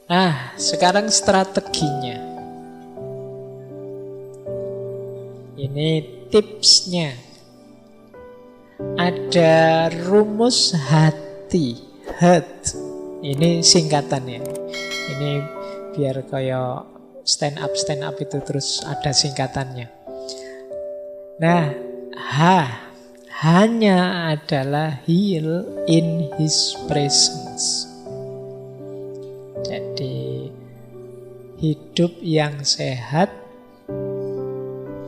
Nah, sekarang strateginya. Ini tipsnya. Ada rumus hati, heart. Ini singkatannya. Ini biar kayak stand up itu terus ada singkatannya. Nah, hanya adalah heal in his presence. Jadi hidup yang sehat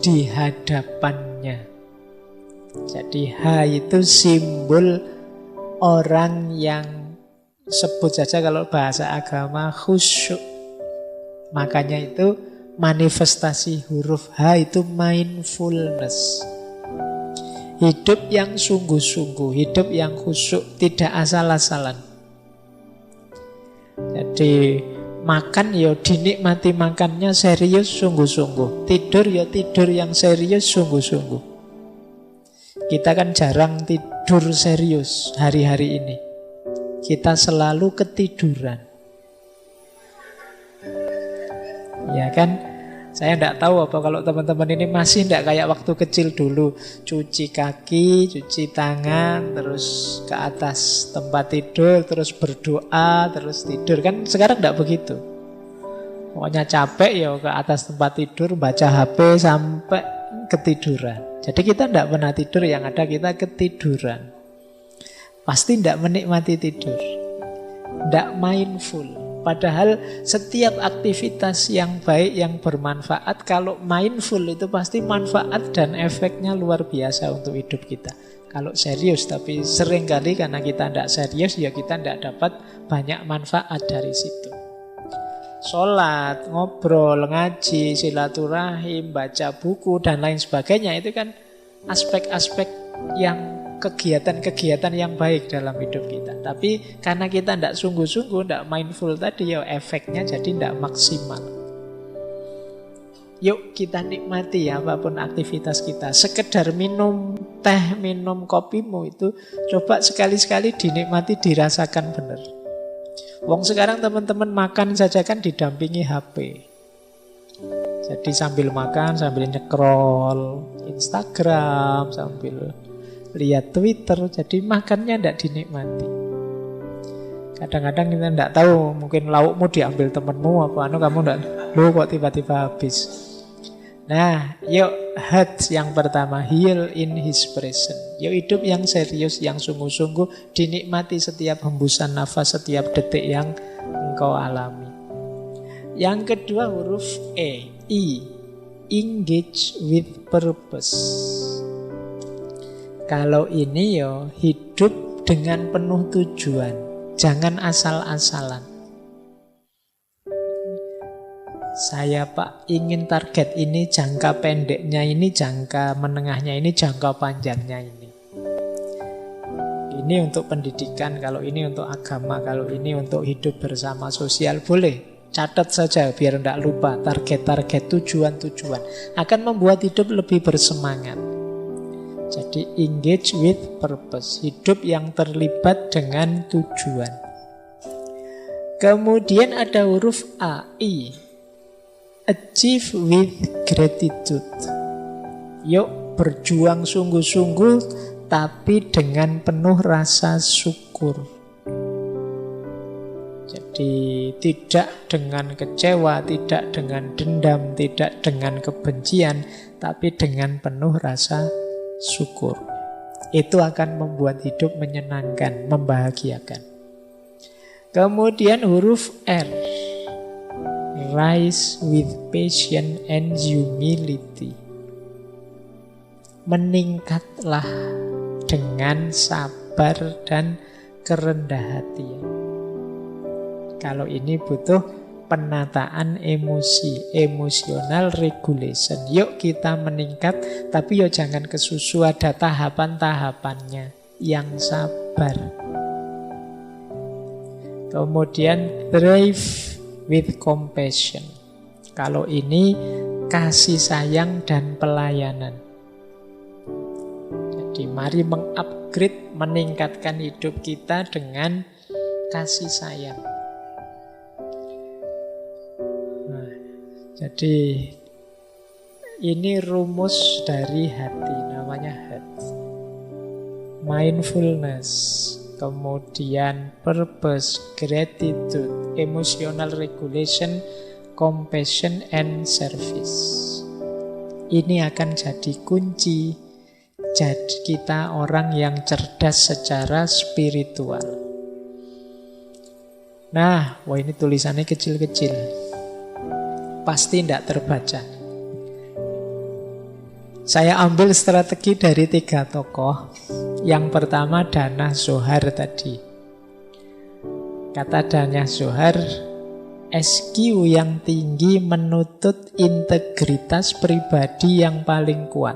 di hadapannya. Jadi H itu simbol orang yang, sebut saja kalau bahasa agama, khusyuk. Makanya itu manifestasi huruf H itu mindfulness. Hidup yang sungguh-sungguh, hidup yang khusyuk, tidak asal-asalan. Jadi makan ya dinikmati makannya serius sungguh-sungguh. Tidur ya tidur yang serius sungguh-sungguh. Kita kan jarang tidur serius hari-hari ini. Kita selalu ketiduran. Ya kan? Saya tidak tahu apa kalau teman-teman ini masih tidak kayak waktu kecil dulu. Cuci kaki, cuci tangan, terus ke atas tempat tidur, terus berdoa, terus tidur. Kan sekarang tidak begitu. Pokoknya capek ya ke atas tempat tidur, baca HP sampai ketiduran. Jadi kita tidak pernah tidur, yang ada kita ketiduran. Pasti tidak menikmati tidur, tidak mindful. Padahal setiap aktivitas yang baik, yang bermanfaat, kalau mindful itu pasti manfaat dan efeknya luar biasa untuk hidup kita. Kalau serius, tapi seringkali karena kita tidak serius, ya kita tidak dapat banyak manfaat dari situ. Sholat, ngobrol, ngaji, silaturahim, baca buku, dan lain sebagainya. Itu kan aspek-aspek yang kegiatan-kegiatan yang baik dalam hidup kita. Tapi karena kita tidak sungguh-sungguh, tidak mindful tadi, ya efeknya jadi tidak maksimal. Yuk kita nikmati apapun aktivitas kita. Sekedar minum teh, minum kopimu itu coba sekali-sekali dinikmati, dirasakan benar. Wong sekarang teman-teman makan saja kan didampingi HP. Jadi sambil makan, sambil nyekrol Instagram, sambil lihat Twitter, jadi makannya tidak dinikmati. Kadang-kadang kita tidak tahu, mungkin laukmu diambil temenmu apa kamu tidak, lu kok tiba-tiba habis. Nah, yuk heart yang pertama, heal in his presence. Yuk hidup yang serius, yang sungguh-sungguh, dinikmati setiap hembusan nafas, setiap detik yang engkau alami. Yang kedua huruf E, I, engage with purpose. Kalau ini yo hidup dengan penuh tujuan, jangan asal-asalan. Saya Pak ingin target ini, jangka pendeknya ini, jangka menengahnya ini, jangka panjangnya ini. Ini untuk pendidikan, kalau ini untuk agama, kalau ini untuk hidup bersama sosial, boleh. Catat saja biar tidak lupa target-target, tujuan-tujuan. Akan membuat hidup lebih bersemangat. Jadi engage with purpose, hidup yang terlibat dengan tujuan. Kemudian ada huruf A, I, achieve with gratitude. Yuk berjuang sungguh-sungguh, tapi dengan penuh rasa syukur. Jadi tidak dengan kecewa, tidak dengan dendam, tidak dengan kebencian, tapi dengan penuh rasa syukur. Itu akan membuat hidup menyenangkan, membahagiakan. Kemudian huruf R, rise with patience and humility. Meningkatlah dengan sabar dan kerendah hatian. Kalau ini butuh penataan emosi, emotional regulation. Yuk kita meningkat, tapi yuk jangan kesusu, ada tahapan-tahapannya yang sabar. Kemudian thrive with compassion. Kalau ini kasih sayang dan pelayanan. Jadi mari mengupgrade, meningkatkan hidup kita dengan kasih sayang. Jadi ini rumus dari hati, namanya heart. Mindfulness, kemudian purpose, gratitude, emotional regulation, compassion, and service. Ini akan jadi kunci jadi kita orang yang cerdas secara spiritual. Nah, wah ini tulisannya kecil-kecil, pasti tidak terbaca. Saya ambil strategi dari 3 tokoh. Yang pertama Dana Zohar tadi. Kata Dana Zohar, SQ yang tinggi menuntut integritas pribadi yang paling kuat.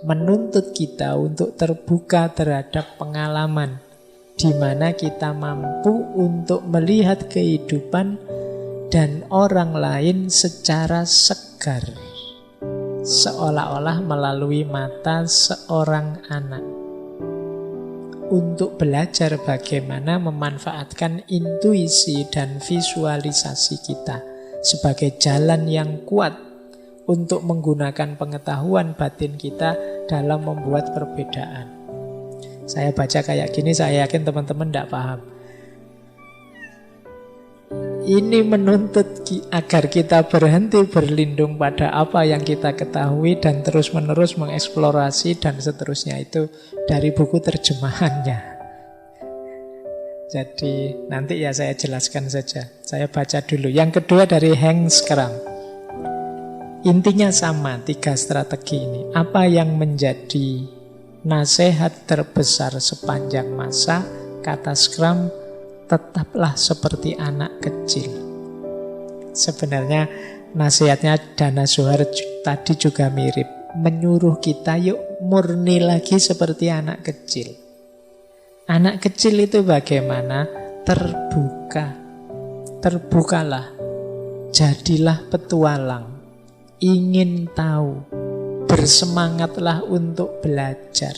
Menuntut kita untuk terbuka terhadap pengalaman, di mana kita mampu untuk melihat kehidupan dan orang lain secara segar, seolah-olah melalui mata seorang anak. Untuk belajar bagaimana memanfaatkan intuisi dan visualisasi kita sebagai jalan yang kuat untuk menggunakan pengetahuan batin kita dalam membuat perbedaan. Saya baca kayak gini, saya yakin teman-teman tidak paham. Ini menuntut agar kita berhenti berlindung pada apa yang kita ketahui dan terus-menerus mengeksplorasi dan seterusnya. Itu dari buku terjemahannya. Jadi nanti ya saya jelaskan saja. Saya baca dulu. Yang kedua dari Hank Schramm. Intinya sama, 3 strategi ini. Apa yang menjadi nasihat terbesar sepanjang masa? Kata Schramm, tetaplah seperti anak kecil. Sebenarnya nasihatnya Dana Zohar tadi juga mirip. Menyuruh kita yuk murni lagi seperti anak kecil. Anak kecil itu bagaimana? Terbuka. Terbukalah. Jadilah petualang. Ingin tahu. Bersemangatlah untuk belajar.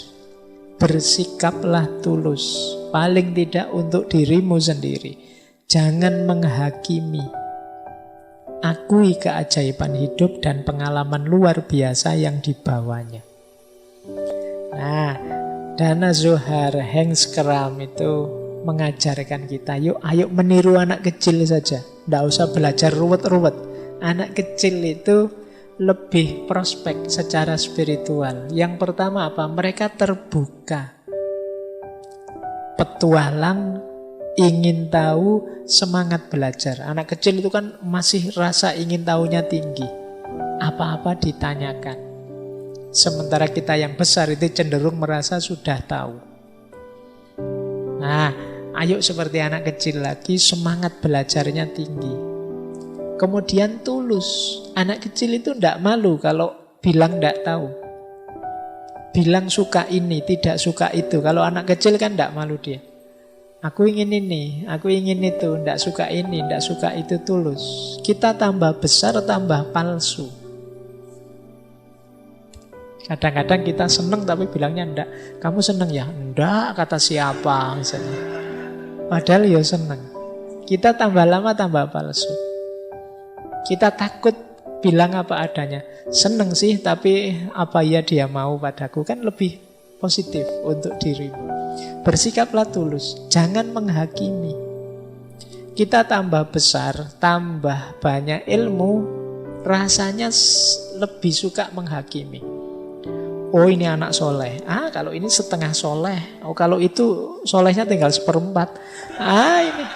Bersikaplah tulus. Paling tidak untuk dirimu sendiri. Jangan menghakimi. Akui keajaiban hidup dan pengalaman luar biasa yang dibawanya. Nah, Dana Zohar, Hank Schramm itu mengajarkan kita, yuk ayo meniru anak kecil saja. Tidak usah belajar ruwet-ruwet. Anak kecil itu lebih prospek secara spiritual. Yang pertama apa? Mereka terbuka. Petualang, ingin tahu, semangat belajar. Anak kecil itu kan masih rasa ingin tahunya tinggi. Apa-apa ditanyakan. Sementara kita yang besar itu cenderung merasa sudah tahu. Nah, ayo seperti anak kecil lagi, semangat belajarnya tinggi. Kemudian tulus. Anak kecil itu tidak malu kalau bilang tidak tahu. Bilang suka ini, tidak suka itu. Kalau anak kecil kan tidak malu dia. Aku ingin ini, aku ingin itu. Tidak suka ini, tidak suka itu, tulus. Kita tambah besar, tambah palsu. Kadang-kadang kita seneng tapi bilangnya enggak. Kamu seneng ya? Enggak, kata siapa misalnya. Padahal ya seneng. Kita tambah lama tambah palsu. Kita takut bilang apa adanya. Seneng sih, tapi apa ya dia mau padaku. Kan lebih positif untuk dirimu. Bersikaplah tulus. Jangan menghakimi. Kita tambah besar, tambah banyak ilmu, rasanya lebih suka menghakimi. Oh ini anak soleh. Kalau ini setengah soleh. Oh kalau itu solehnya tinggal 1/4. Ini.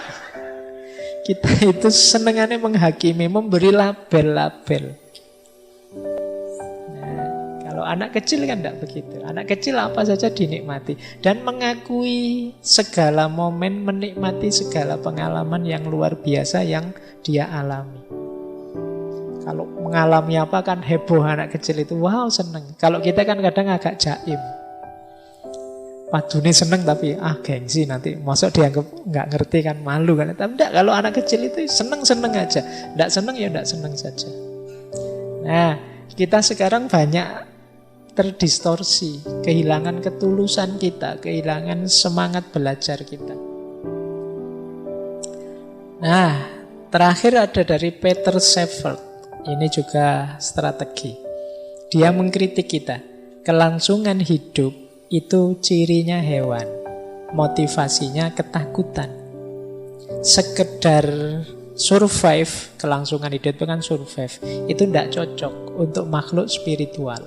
Kita itu senengannya menghakimi, memberi label-label. Nah, kalau anak kecil kan tidak begitu. Anak kecil apa saja dinikmati. Dan mengakui segala momen, menikmati segala pengalaman yang luar biasa yang dia alami. Kalau mengalami apa kan heboh anak kecil itu. Wow seneng. Kalau kita kan kadang agak jaim. Padune seneng tapi gengsi nanti masuk dianggap nggak ngerti kan, malu kan. Tapi enggak, kalau anak kecil itu seneng-seneng aja. Enggak seneng ya enggak seneng saja. Nah, kita sekarang banyak terdistorsi, kehilangan ketulusan kita, kehilangan semangat belajar kita. Nah, terakhir ada dari Peter Shepard. Ini juga strategi. Dia mengkritik kita. Kelangsungan hidup itu cirinya hewan. Motivasinya ketakutan. Sekedar survive, kelangsungan hidup itu kan survive, itu tidak cocok untuk makhluk spiritual.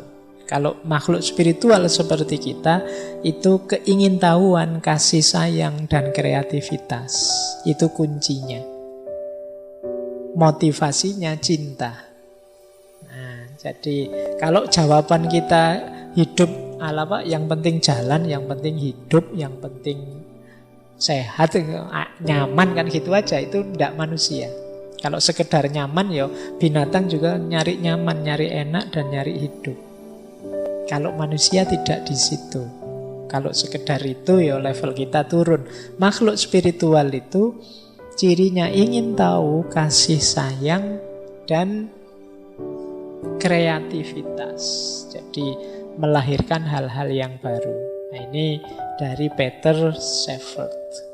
Kalau makhluk spiritual seperti kita, itu keingintahuan, kasih sayang, dan kreativitas. Itu kuncinya. Motivasinya cinta. Nah, jadi kalau jawaban kita hidup ala apa, yang penting jalan, yang penting hidup, yang penting sehat, nyaman, kan gitu aja, itu tidak manusia. Kalau sekedar nyaman, ya binatang juga nyari nyaman, nyari enak, dan nyari hidup. Kalau manusia tidak di situ. Kalau sekedar itu, ya level kita turun. Makhluk spiritual itu cirinya ingin tahu, kasih sayang, dan kreativitas. Jadi melahirkan hal-hal yang baru. Nah, ini dari Peter Shepard.